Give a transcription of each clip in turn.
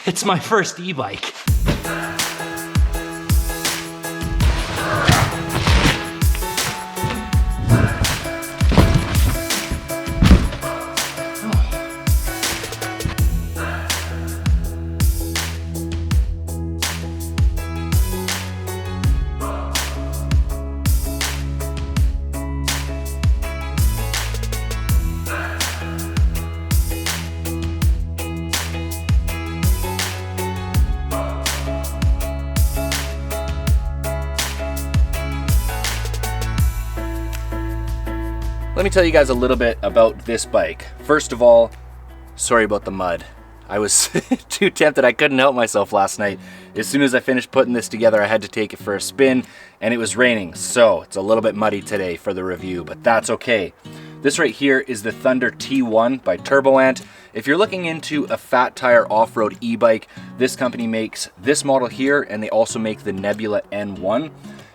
It's my first e-bike. Let me tell you guys a little bit about this bike. First of all, sorry about the mud. I was too tempted, I couldn't help myself last night. As soon as I finished putting this together, I had to take it for a spin, and it was raining, so it's a little bit muddy today for the review, but that's okay. This right here is the Thunder T1 by Turboant. If you're looking into a fat tire off-road e-bike, this company makes this model here, and they also make the Nebula N1.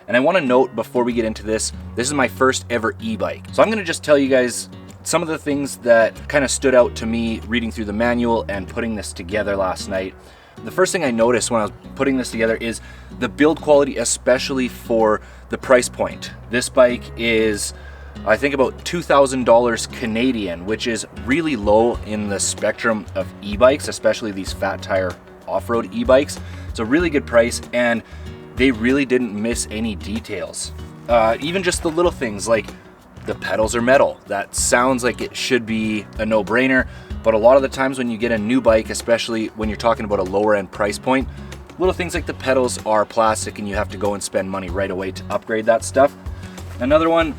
And I want to note before we get into this is my first ever e-bike. So I'm going to just tell you guys some of the things that kind of stood out to me reading through the manual and putting this together last night. The first thing I noticed when I was putting this together is the build quality, especially for the price point. This bike is, I think, about $2,000 Canadian, which is really low in the spectrum of e-bikes, especially these fat tire off-road e-bikes. It's a really good price, and they really didn't miss any details. Even just the little things like the pedals are metal. That sounds like it should be a no-brainer, but a lot of the times when you get a new bike, especially when you're talking about a lower end price point, little things like the pedals are plastic and you have to go and spend money right away to upgrade that stuff. Another one,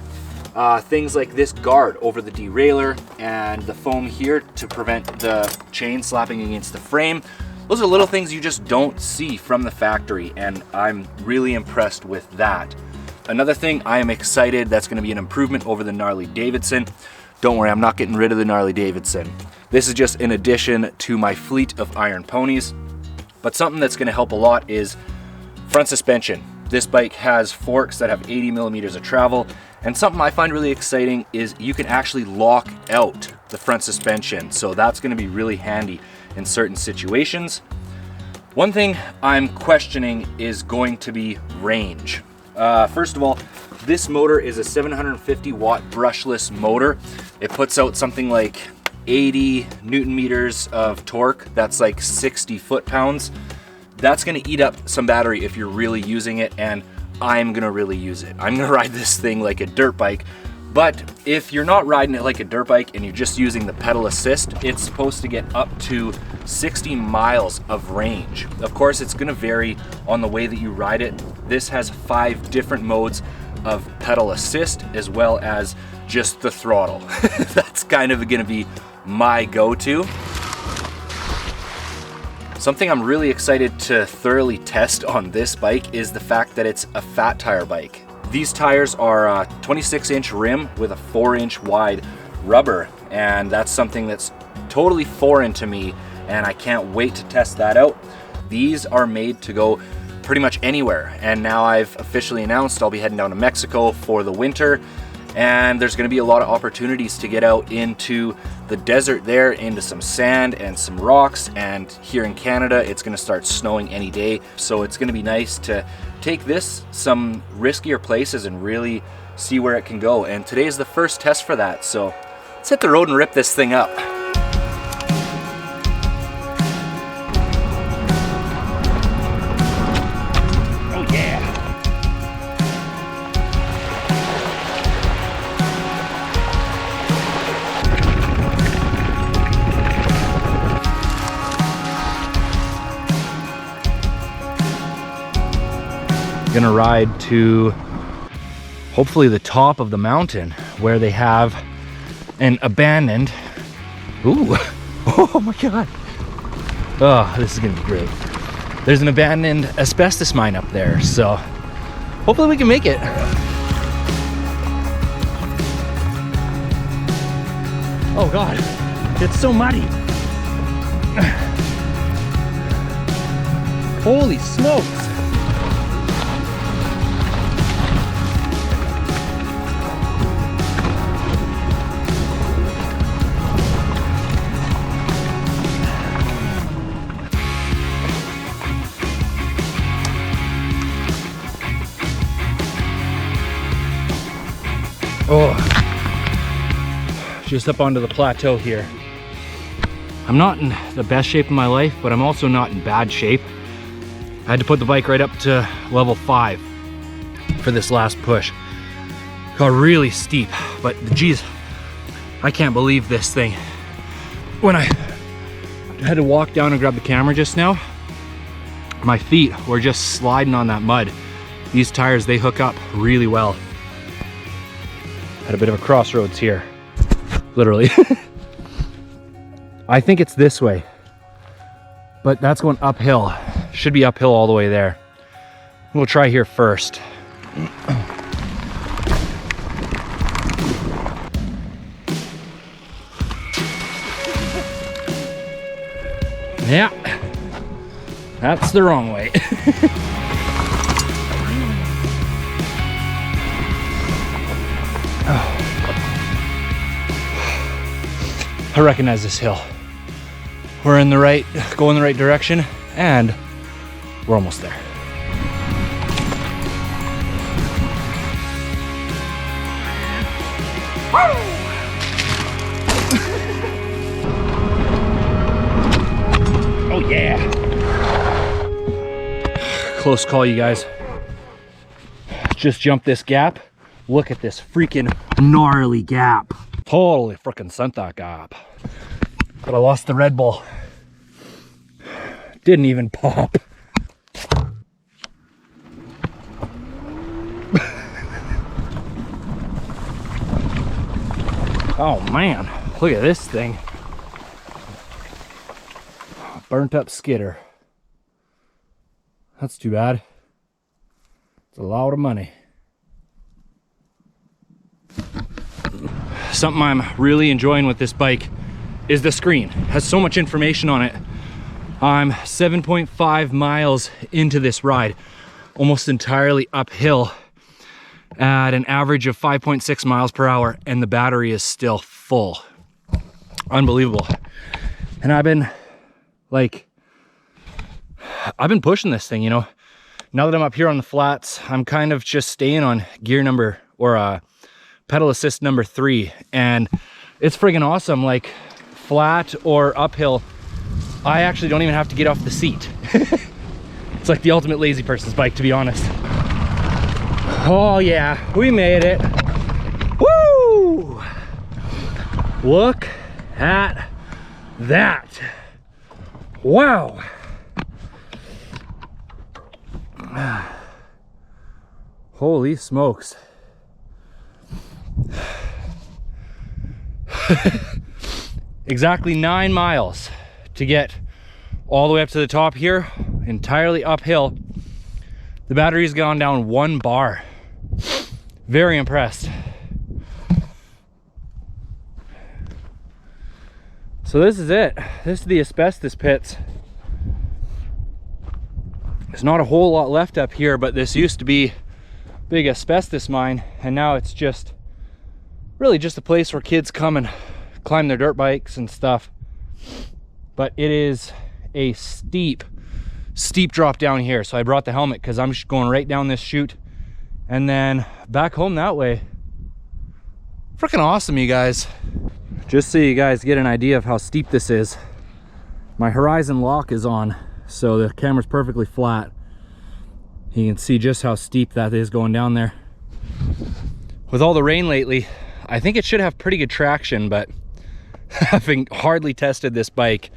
things like this guard over the derailleur and the foam here to prevent the chain slapping against the frame. Those are little things you just don't see from the factory, and I'm really impressed with that. Another thing I am excited, that's going to be an improvement over the Gnarley Davidson. Don't worry, I'm not getting rid of the Gnarley Davidson. This is just an addition to my fleet of iron ponies. But something that's going to help a lot is front suspension. This bike has forks that have 80 millimeters of travel, and something I find really exciting is you can actually lock out the front suspension. So that's going to be really handy in certain situations. One thing I'm questioning is going to be range. First of all, this motor is a 750 watt brushless motor. It puts out something like 80 Newton meters of torque. That's like 60 foot-pounds. That's gonna eat up some battery if you're really using it, and I'm gonna really use it. I'm gonna ride this thing like a dirt bike. But if you're not riding it like a dirt bike and you're just using the pedal assist, it's supposed to get up to 60 miles of range. Of course, it's gonna vary on the way that you ride it. This has 5 different modes of pedal assist as well as just the throttle. That's kind of gonna be my go-to. Something I'm really excited to thoroughly test on this bike is the fact that it's a fat tire bike. These tires are a 26-inch rim with a 4-inch wide rubber, and that's something that's totally foreign to me, and I can't wait to test that out. These are made to go pretty much anywhere, and now I've officially announced I'll be heading down to Mexico for the winter, and there's going to be a lot of opportunities to get out into the desert there, into some sand and some rocks, and here in Canada it's going to start snowing any day, so it's going to be nice to take this some riskier places and really see where it can go. And today is the first test for that, so let's hit the road and rip this thing up. Oh yeah! Gonna ride to hopefully the top of the mountain where they have an abandoned, ooh, oh my god, oh, this is gonna be great. There's an abandoned asbestos mine up there, so hopefully we can make it. Oh god, it's so muddy. Holy smokes. Oh, just up onto the plateau here. I'm not in the best shape of my life, but I'm also not in bad shape. I had to put the bike right up to level 5 for this last push. Got really steep, but geez, I can't believe this thing. When I had to walk down and grab the camera just now, my feet were just sliding on that mud. These tires, they hook up really well. Had a bit of a crossroads here, literally. I think it's this way, but that's going uphill. Should be uphill all the way there. We'll try here first. Yeah, that's the wrong way. I recognize this hill. We're in the right, going the right direction, and we're almost there. Oh yeah! Close call, you guys. Just jumped this gap. Look at this freaking gnarly gap. Totally freaking sent that gap. But I lost the Red Bull. Didn't even pop. Oh man, look at this thing. Burnt up skidder. That's too bad. It's a lot of money. Something I'm really enjoying with this bike is the screen. It has so much information on it. I'm 7.5 miles into this ride, almost entirely uphill at an average of 5.6 miles per hour, and the battery is still full. Unbelievable. And I've been pushing this thing, you know. Now that I'm up here on the flats, I'm kind of just staying on gear number, or pedal assist number 3, and it's friggin' awesome. Like flat or uphill, I actually don't even have to get off the seat. It's like the ultimate lazy person's bike, to be honest. Oh yeah, we made it. Woo! Look at that. Wow. Holy smokes. Exactly 9 miles to get all the way up to the top here, entirely uphill. The battery's gone down 1 bar. Very impressed. So this is it. This is the asbestos pits. There's not a whole lot left up here, but this used to be a big asbestos mine, and now it's just really just a place where kids come and climb their dirt bikes and stuff. But it is a steep drop down here, so I brought the helmet because I'm just going right down this chute and then back home that way. Freaking awesome, you guys. Just so you guys get an idea of how steep this is, my horizon lock is on, so the camera's perfectly flat. You can see just how steep that is going down there. With all the rain lately, I think it should have pretty good traction, but having hardly tested this bike,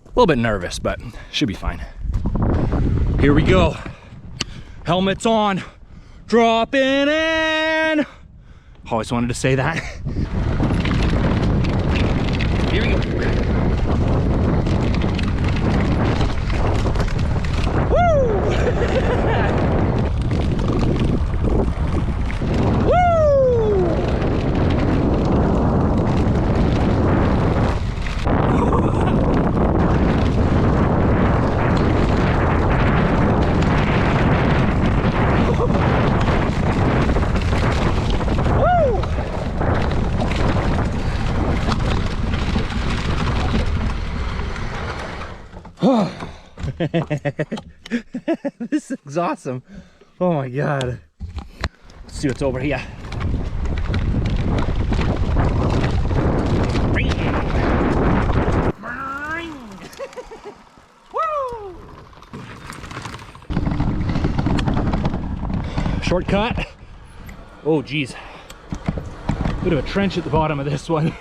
a little bit nervous, but should be fine. Here we go. Helmets on, dropping in. Always wanted to say that. Here we go. This is awesome. Oh my god. Let's see what's over here. shortcut. Oh geez, bit of a trench at the bottom of this one.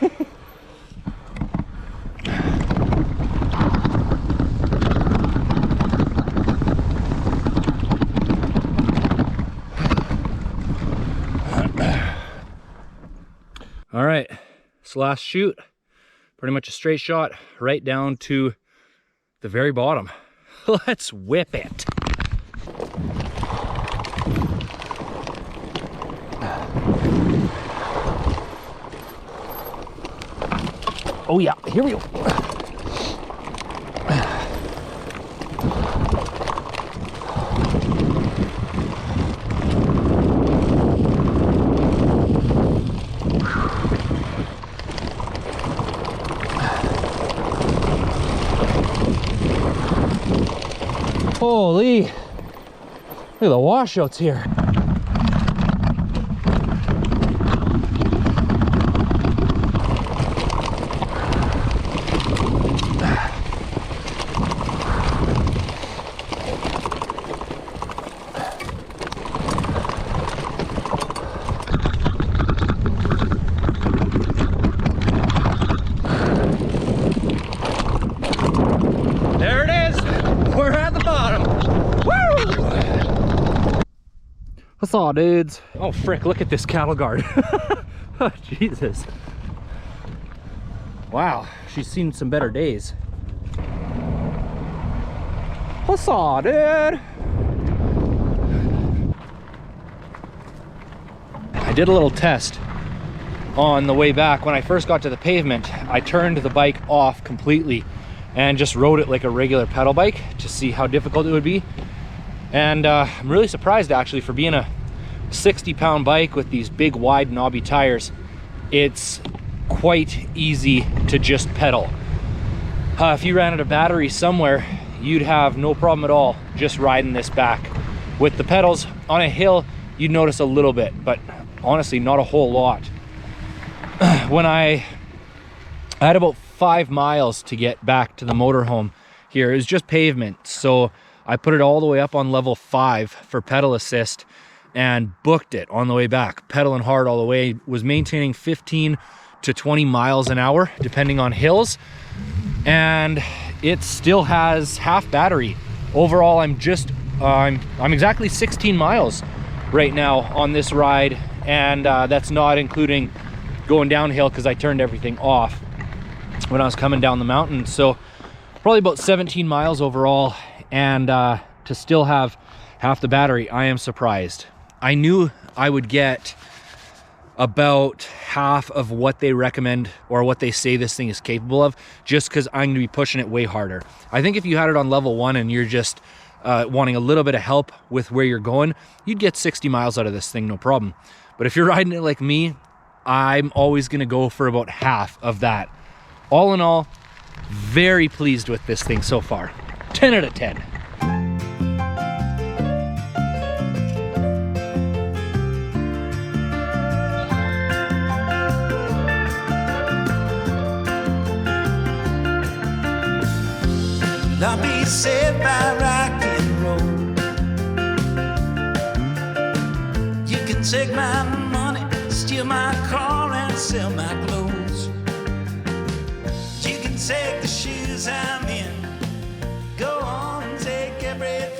All right, this last shoot, pretty much a straight shot right down to the very bottom. Let's whip it. Oh yeah, here we go. Holy, look at the washouts here. There it is. We're at the bottom. Woo! What's up, dudes? Oh frick, look at this cattle guard. Oh, Jesus. Wow, she's seen some better days. What's up, dude? I did a little test on the way back. When I first got to the pavement, I turned the bike off completely and just rode it like a regular pedal bike to see how difficult it would be. And I'm really surprised actually, for being a 60-pound bike with these big wide knobby tires, it's quite easy to just pedal. If you ran out of battery somewhere, you'd have no problem at all just riding this back. With the pedals on a hill, you'd notice a little bit, but honestly not a whole lot. When I had about 5 miles to get back to the motorhome here. It was just pavement, so I put it all the way up on level 5 for pedal assist and booked it on the way back, pedaling hard all the way. Was maintaining 15 to 20 miles an hour depending on hills, and it still has half battery. Overall, I'm exactly 16 miles right now on this ride, and that's not including going downhill because I turned everything off when I was coming down the mountain. So probably about 17 miles overall, and to still have half the battery, I am surprised. I knew I would get about half of what they recommend or what they say this thing is capable of, just because I'm going to be pushing it way harder. I think if you had it on level 1 and you're just wanting a little bit of help with where you're going, you'd get 60 miles out of this thing, no problem. But if you're riding it like me, I'm always going to go for about half of that. All in all, very pleased with this thing so far. 10 out of 10. I'll be saved by rock and roll. You can take my money, steal my car and sell my clothes. You can take the shoes I'm in, go on and take everything.